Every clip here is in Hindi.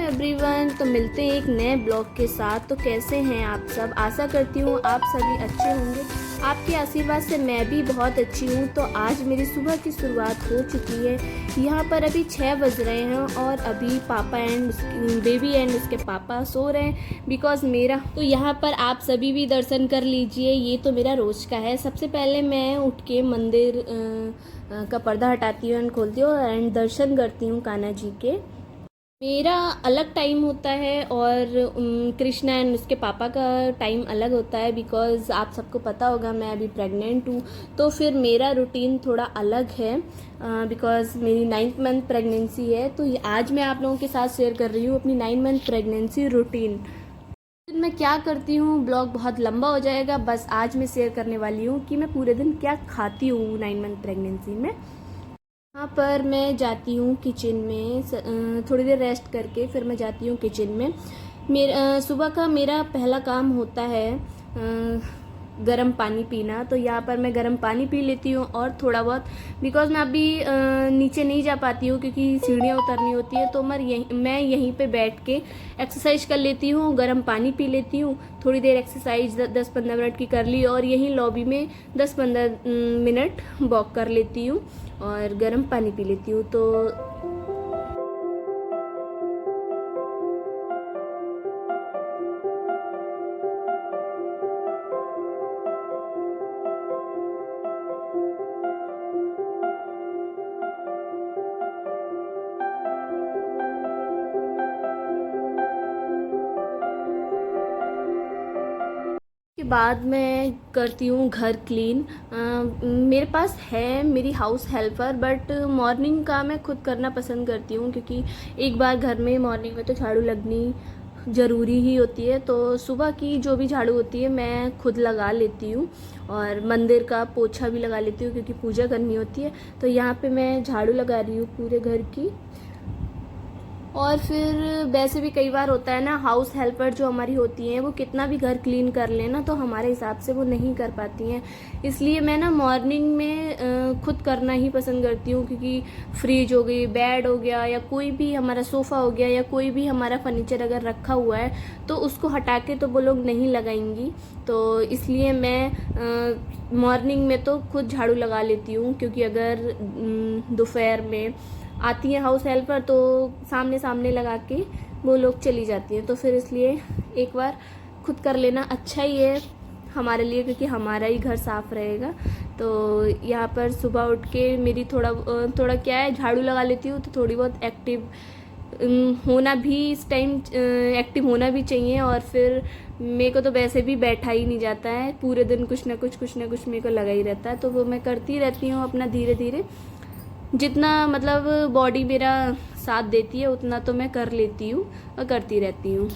एवरीवन, तो मिलते हैं एक नए ब्लॉग के साथ। तो कैसे हैं आप सब? आशा करती हूँ आप सभी अच्छे होंगे। आपके आशीर्वाद से मैं भी बहुत अच्छी हूँ। तो आज मेरी सुबह की शुरुआत हो चुकी है। यहाँ पर अभी 6 बज रहे हैं और अभी पापा एंड बेबी एंड उसके पापा सो रहे हैं बिकॉज मेरा तो यहाँ पर आप सभी भी दर्शन कर लीजिए। ये तो मेरा रोज का है। सबसे पहले मैं उठ के मंदिर का पर्दा हटाती हूँ एंड खोलती हूँ एंड दर्शन करती हूँ कान्हा जी के। मेरा अलग टाइम होता है और कृष्णा एंड उसके पापा का टाइम अलग होता है बिकॉज़ आप सबको पता होगा मैं अभी प्रेग्नेंट हूँ। तो फिर मेरा रूटीन थोड़ा अलग है बिकॉज़ मेरी 9th मंथ प्रेगनेंसी है। तो आज मैं आप लोगों के साथ शेयर कर रही हूँ अपनी 9 मंथ प्रेगनेंसी रूटीन। दिन मैं क्या करती हूँ, ब्लॉग बहुत लंबा हो जाएगा। बस आज मैं शेयर करने वाली हूँ कि मैं पूरे दिन क्या खाती हूँ 9 मंथ प्रेगनेंसी में। यहाँ पर मैं जाती हूँ किचन में, थोड़ी देर रेस्ट करके फिर मैं जाती हूँ किचन में। सुबह का मेरा पहला काम होता है गर्म पानी पीना। तो यहाँ पर मैं गर्म पानी पी लेती हूँ और थोड़ा बहुत बिकॉज़ मैं अभी नीचे नहीं जा पाती हूँ क्योंकि सीढ़ियाँ उतरनी होती है। तो मैं यहीं पे बैठ के एक्सरसाइज कर लेती हूँ, गर्म पानी पी लेती हूँ। थोड़ी देर एक्सरसाइज 10-15 मिनट की कर ली और यहीं लॉबी में 10-15 मिनट वॉक कर लेती हूँ और गर्म पानी पी लेती हूँ। तो के बाद मैं करती हूँ घर क्लीन। मेरे पास है मेरी हाउस हेल्पर बट मॉर्निंग का मैं खुद करना पसंद करती हूँ क्योंकि एक बार घर में मॉर्निंग में तो झाड़ू लगनी ज़रूरी ही होती है। तो सुबह की जो भी झाड़ू होती है मैं खुद लगा लेती हूँ और मंदिर का पोछा भी लगा लेती हूँ क्योंकि पूजा करनी होती है। तो यहाँ पे मैं झाड़ू लगा रही हूँ पूरे घर की। और फिर वैसे भी कई बार होता है ना, हाउस हेल्पर जो हमारी होती हैं वो कितना भी घर क्लीन कर लेना तो हमारे हिसाब से वो नहीं कर पाती हैं। इसलिए मैं ना मॉर्निंग में खुद करना ही पसंद करती हूँ क्योंकि फ्रिज हो गई, बेड हो गया या कोई भी हमारा सोफ़ा हो गया या कोई भी हमारा फर्नीचर अगर रखा हुआ है तो उसको हटा के तो वो लोग नहीं लगाएंगी। तो इसलिए मैं मॉर्निंग में तो खुद झाड़ू लगा लेती हूँ क्योंकि अगर दोपहर में आती हैं हाउस हेल्पर तो सामने सामने लगा के वो लोग चली जाती हैं। तो फिर इसलिए एक बार खुद कर लेना अच्छा ही है हमारे लिए क्योंकि हमारा ही घर साफ़ रहेगा। तो यहाँ पर सुबह उठ के मेरी थोड़ा क्या है, झाड़ू लगा लेती हूँ तो थोड़ी बहुत एक्टिव होना भी इस टाइम एक्टिव होना भी चाहिए। और फिर मेरे को तो वैसे भी बैठा ही नहीं जाता है, पूरे दिन कुछ ना कुछ मेरे को लगा ही रहता है। तो वो मैं करती रहती हूँ अपना धीरे धीरे, जितना मतलब बॉडी मेरा साथ देती है उतना तो मैं कर लेती हूँ और करती रहती हूँ।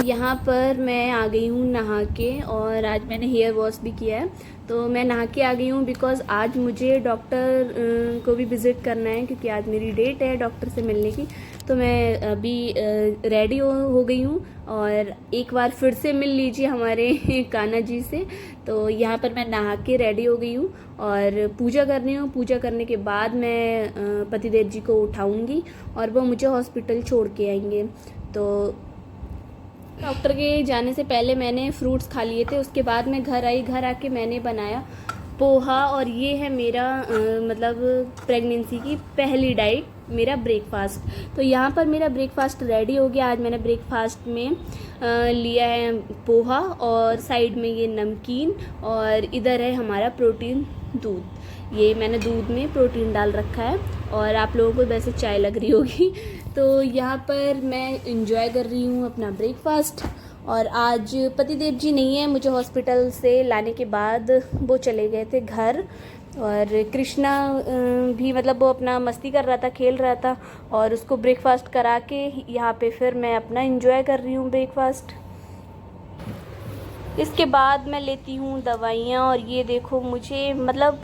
यहाँ पर मैं आ गई हूँ नहा के और आज मैंने हेयर वॉश भी किया है। तो मैं नहा के आ गई हूँ बिकॉज़ आज मुझे डॉक्टर को भी विज़िट करना है क्योंकि आज मेरी डेट है डॉक्टर से मिलने की। तो मैं अभी रेडी हो गई हूँ और एक बार फिर से मिल लीजिए हमारे कान्हा जी से। तो यहाँ पर मैं नहा के रेडी हो गई हूँ और पूजा कर रही हूँ। पूजा करने के बाद मैं पतिदेव जी को उठाऊँगी और वो मुझे हॉस्पिटल छोड़ के आएंगे। तो डॉक्टर के जाने से पहले मैंने फ्रूट्स खा लिए थे। उसके बाद मैं घर आई, घर आके मैंने बनाया पोहा और ये है मेरा मतलब प्रेगनेंसी की पहली डाइट, मेरा ब्रेकफास्ट। तो यहाँ पर मेरा ब्रेकफास्ट रेडी हो गया। आज मैंने ब्रेकफास्ट में लिया है पोहा और साइड में ये नमकीन और इधर है हमारा प्रोटीन दूध। ये मैंने दूध में प्रोटीन डाल रखा है और आप लोगों को वैसे चाय लग रही होगी। तो यहाँ पर मैं इंजॉय कर रही हूँ अपना ब्रेकफास्ट। और आज पतिदेव जी नहीं है, मुझे हॉस्पिटल से लाने के बाद वो चले गए थे घर। और कृष्णा भी मतलब वो अपना मस्ती कर रहा था, खेल रहा था और उसको ब्रेकफास्ट करा के यहाँ पे फिर मैं अपना इंजॉय कर रही हूँ ब्रेकफास्ट। इसके बाद मैं लेती हूँ दवाइयाँ, और ये देखो मुझे मतलब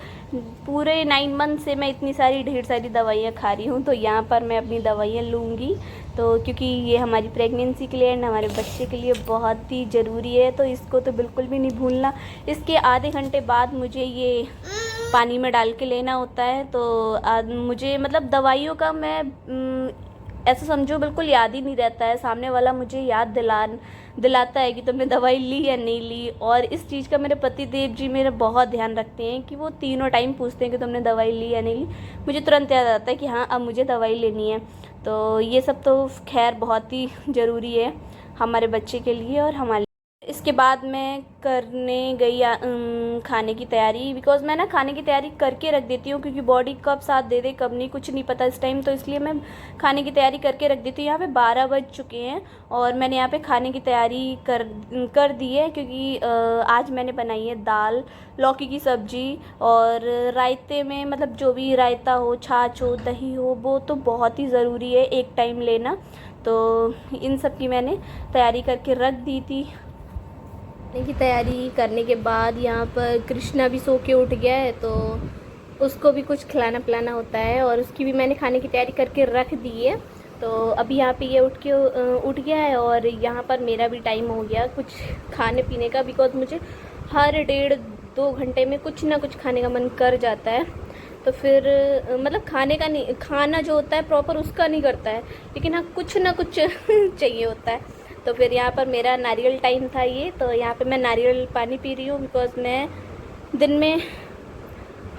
पूरे 9 मंथ से मैं इतनी सारी ढेर सारी दवाइयाँ खा रही हूँ। तो यहाँ पर मैं अपनी दवाइयाँ लूँगी, तो क्योंकि ये हमारी प्रेगनेंसी के लिए एंड हमारे बच्चे के लिए बहुत ही ज़रूरी है, तो इसको तो बिल्कुल भी नहीं भूलना। इसके आधे घंटे बाद मुझे ये पानी में डाल के लेना होता है। तो मुझे मतलब दवाइयों का मैं ऐसा समझो बिल्कुल याद ही नहीं रहता है। सामने वाला मुझे याद दिलाता है कि तुमने दवाई ली या नहीं ली। और इस चीज़ का मेरे पति देव जी मेरा बहुत ध्यान रखते हैं कि वो तीनों टाइम पूछते हैं कि तुमने दवाई ली या नहीं ली। मुझे तुरंत याद आता है कि हाँ अब मुझे दवाई लेनी है। तो ये सब तो खैर बहुत ही ज़रूरी है हमारे बच्चे के लिए और हमारे। इसके बाद मैं करने गई खाने की तैयारी, बिकॉज़ मैं ना खाने की तैयारी करके रख देती हूँ, क्योंकि बॉडी कब साथ दे दे कब नहीं कुछ नहीं पता इस टाइम, तो इसलिए मैं खाने की तैयारी करके रख देती हूँ। यहाँ पे 12 बज चुके हैं और मैंने यहाँ पे खाने की तैयारी कर दी है, क्योंकि आज मैंने बनाई है दाल, लौकी की सब्ज़ी और रायते में मतलब जो भी रायता हो, छाछ हो, दही हो, वो तो बहुत ही ज़रूरी है एक टाइम लेना। तो इन सब की मैंने तैयारी करके रख दी थी। की तैयारी करने के बाद यहाँ पर कृष्णा भी सो के उठ गया है, तो उसको भी कुछ खिलाना पिलाना होता है और उसकी भी मैंने खाने की तैयारी करके रख दी है। तो अभी यहाँ पे ये उठ गया है और यहाँ पर मेरा भी टाइम हो गया कुछ खाने पीने का, बिकॉज़ मुझे हर 1.5-2 घंटे में कुछ ना कुछ खाने का मन कर जाता है। तो फिर मतलब खाने का नहीं, खाना जो होता है प्रॉपर उसका नहीं करता है, लेकिन हाँ कुछ ना कुछ चाहिए होता है। तो फिर यहाँ पर मेरा नारियल टाइम था ये, तो यहाँ पे मैं नारियल पानी पी रही हूँ, बिकॉज़ मैं दिन में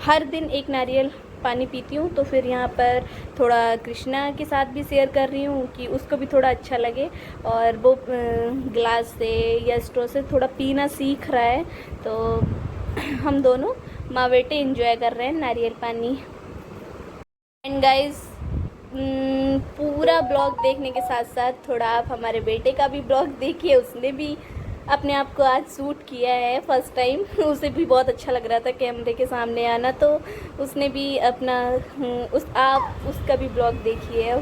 हर दिन 1 नारियल पानी पीती हूँ। तो फिर यहाँ पर थोड़ा कृष्णा के साथ भी शेयर कर रही हूँ कि उसको भी थोड़ा अच्छा लगे, और वो गिलास से या स्ट्रॉ से थोड़ा पीना सीख रहा है। तो हम दोनों माँ बेटे एंजॉय कर रहे हैं नारियल पानी। एंड गाइस पूरा ब्लॉग देखने के साथ साथ थोड़ा आप हमारे बेटे का भी ब्लॉग देखिए। उसने भी अपने आप को आज शूट किया है फर्स्ट टाइम। उसे भी बहुत अच्छा लग रहा था कैमरे के सामने आना, तो उसने भी अपना आप उसका भी ब्लॉग देखिए।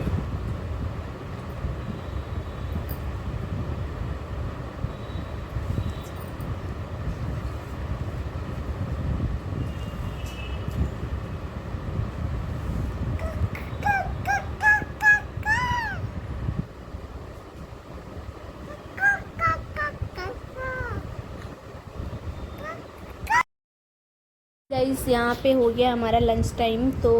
गाइस यहाँ पे हो गया हमारा लंच टाइम, तो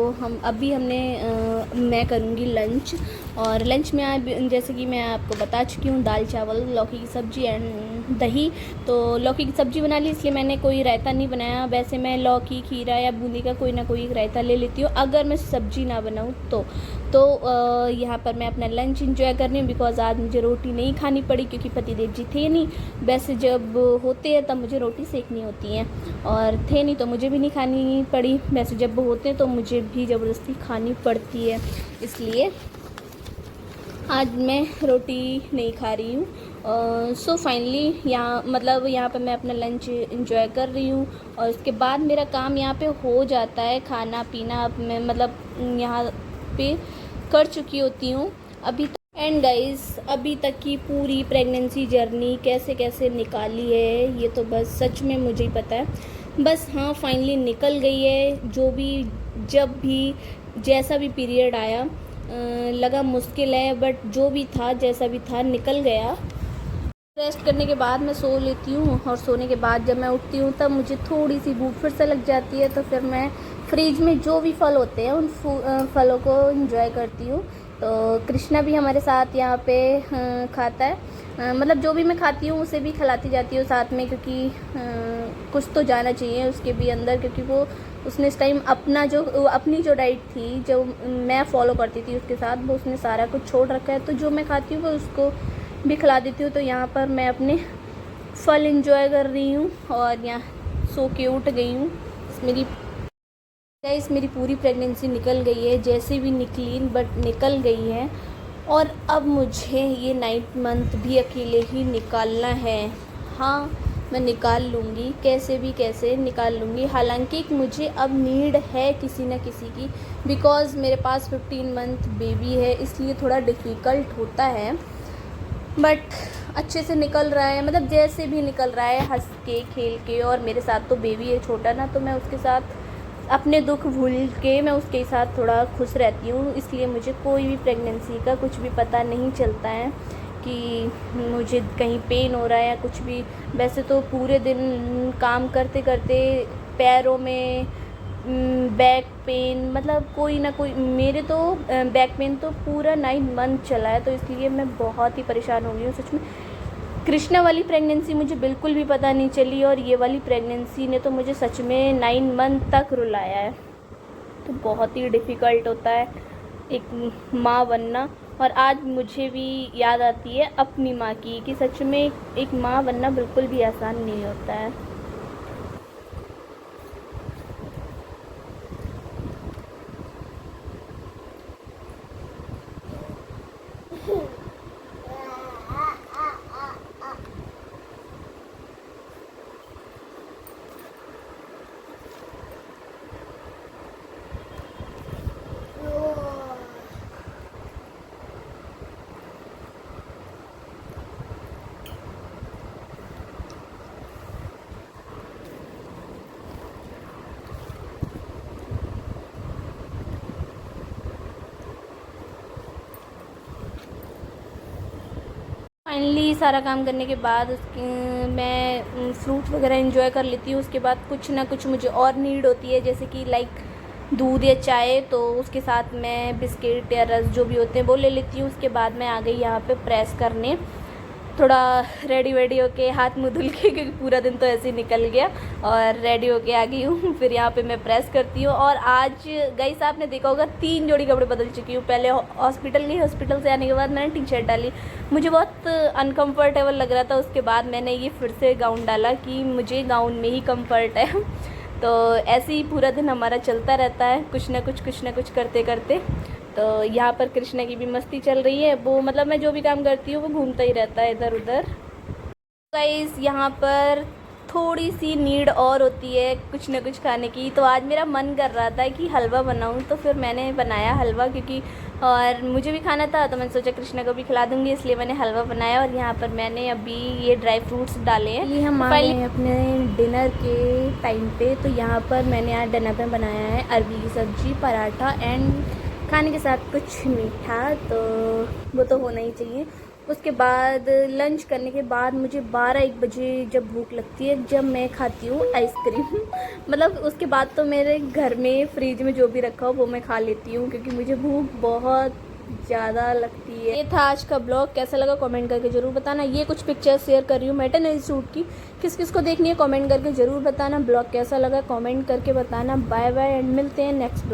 मैं करूँगी लंच। और लंच में आज जैसे कि मैं आपको बता चुकी हूँ दाल चावल, लौकी की सब्ज़ी एंड दही। तो लौकी की सब्ज़ी बना ली, इसलिए मैंने कोई रायता नहीं बनाया। वैसे मैं लौकी, खीरा या बूंदी का कोई ना कोई रायता ले लेती हूँ अगर मैं सब्ज़ी ना बनाऊँ तो यहाँ पर मैं अपना लंच इंजॉय कर रही हूँ, बिकॉज़ आज मुझे रोटी नहीं खानी पड़ी क्योंकि पतिदेव जी थे नहीं। वैसे जब होते हैं तब मुझे रोटी सेकनी होती है, और थे नहीं तो मुझे भी नहीं खानी पड़ी। वैसे जब वो होते हैं तो मुझे भी ज़बरदस्ती खानी पड़ती है, इसलिए आज मैं रोटी नहीं खा रही हूँ। सो फाइनली यहाँ पर मैं अपना लंच इंजॉय कर रही हूँ, और उसके बाद मेरा काम यहाँ पे हो जाता है खाना पीना। अब मैं मतलब यहाँ पे कर चुकी होती हूँ अभी तक। एंड गाइस अभी तक की पूरी प्रेगनेंसी जर्नी कैसे कैसे निकाली है ये तो बस सच में मुझे ही पता है। बस हाँ फाइनली निकल गई है। जब भी जैसा भी पीरियड आया लगा मुश्किल है, बट जो भी था जैसा भी था निकल गया। रेस्ट करने के बाद मैं सो लेती हूँ, और सोने के बाद जब मैं उठती हूँ तब मुझे थोड़ी सी भूख फिर से लग जाती है। तो फिर मैं फ्रिज में जो भी फल होते हैं उन फलों को एंजॉय करती हूँ। तो कृष्णा भी हमारे साथ यहाँ पे खाता है, मतलब जो भी मैं खाती हूँ उसे भी खिलाती जाती हूँ साथ में, क्योंकि कुछ तो जाना चाहिए उसके भी अंदर, क्योंकि उसने इस टाइम अपनी जो डाइट थी जो मैं फॉलो करती थी उसके साथ वो उसने सारा कुछ छोड़ रखा है। तो जो मैं खाती हूँ वो उसको भी खिला देती हूँ। तो यहाँ पर मैं अपने फल एंजॉय कर रही हूँ और यहाँ सो के उठ गई हूँ। मेरी पूरी प्रेगनेंसी निकल गई है, जैसे भी निकली बट निकल गई है, और अब मुझे ये 9th मंथ भी अकेले ही निकालना है। हाँ मैं निकाल लूँगी, कैसे निकाल लूँगी। हालांकि मुझे अब नीड है किसी न किसी की, बिकॉज़ मेरे पास 15 मंथ बेबी है, इसलिए थोड़ा डिफ़िकल्ट होता है। बट अच्छे से निकल रहा है, मतलब जैसे भी निकल रहा है, हंस के खेल के। और मेरे साथ तो बेबी है छोटा ना, तो मैं उसके साथ अपने दुख भूल के मैं उसके साथ थोड़ा खुश रहती हूँ। इसलिए मुझे कोई भी प्रेगनेंसी का कुछ भी पता नहीं चलता है कि मुझे कहीं पेन हो रहा है या कुछ भी। वैसे तो पूरे दिन काम करते करते पैरों में बैक पेन, मतलब कोई ना कोई, मेरे तो बैक पेन तो पूरा 9 मंथ चला है, तो इसलिए मैं बहुत ही परेशान हो गई हूँ सच में। कृष्णा वाली प्रेगनेंसी मुझे बिल्कुल भी पता नहीं चली, और ये वाली प्रेगनेंसी ने तो मुझे सच में 9 मंथ तक रुलाया है। तो बहुत ही डिफ़िकल्ट होता है एक माँ बनना। और आज मुझे भी याद आती है अपनी माँ की, कि सच में एक माँ बनना बिल्कुल भी आसान नहीं होता है। फाइनली सारा काम करने के बाद मैं फ्रूट वगैरह एंजॉय कर लेती हूँ। उसके बाद कुछ ना कुछ मुझे और नीड होती है, जैसे कि लाइक दूध या चाय, तो उसके साथ मैं बिस्किट या रस जो भी होते हैं वो ले लेती हूँ। उसके बाद मैं आ गई यहाँ पे प्रेस करने, थोड़ा रेडी वेडी होके, हाथ मुँह धुल के, क्योंकि पूरा दिन तो ऐसे ही निकल गया, और रेडी होके आ गई हूँ। फिर यहाँ पे मैं प्रेस करती हूँ। और आज गाइस आपने देखा होगा 3 जोड़ी कपड़े बदल चुकी हूँ। पहले हॉस्पिटल गई, हॉस्पिटल से आने के बाद मैंने टी शर्ट डाली, मुझे बहुत अनकम्फर्टेबल लग रहा था। उसके बाद मैंने ये फिर से गाउन डाला कि मुझे गाउन में ही कम्फर्ट है। तो ऐसे ही पूरा दिन हमारा चलता रहता है, कुछ ना कुछ करते करते। तो यहाँ पर कृष्णा की भी मस्ती चल रही है, वो मतलब मैं जो भी काम करती हूँ वो घूमता ही रहता है इधर उधर। गाइस यहाँ पर थोड़ी सी नीड और होती है कुछ ना कुछ खाने की। तो आज मेरा मन कर रहा था कि हलवा बनाऊँ, तो फिर मैंने बनाया हलवा, क्योंकि और मुझे भी खाना था, तो मैंने सोचा कृष्णा को भी खिला दूँगी, इसलिए मैंने हलवा बनाया। और यहाँ पर मैंने अभी ये ड्राई फ्रूट्स डाले हैं। ये हम आ गए हैं अपने डिनर के टाइम पे। तो यहाँ पर मैंने आज डिनर में बनाया है अरबी की सब्ज़ी, पराठा एंड खाने के साथ कुछ मीठा, तो वो तो होना ही चाहिए। उसके बाद लंच करने के बाद मुझे 12-1 बजे जब भूख लगती है, जब मैं खाती हूँ आइसक्रीम। मतलब उसके बाद तो मेरे घर में फ्रिज में जो भी रखा हो वो मैं खा लेती हूँ, क्योंकि मुझे भूख बहुत ज़्यादा लगती है। ये था आज का ब्लॉग, कैसा लगा कमेंट करके ज़रूर बताना। ये कुछ पिक्चर्स शेयर कर रही हूँ मैटरनिटी सूट की, किस किस को देखनी है कमेंट करके ज़रूर बताना। ब्लॉग कैसा लगा कमेंट करके बताना। बाय बाय एंड मिलते हैं नेक्स्ट।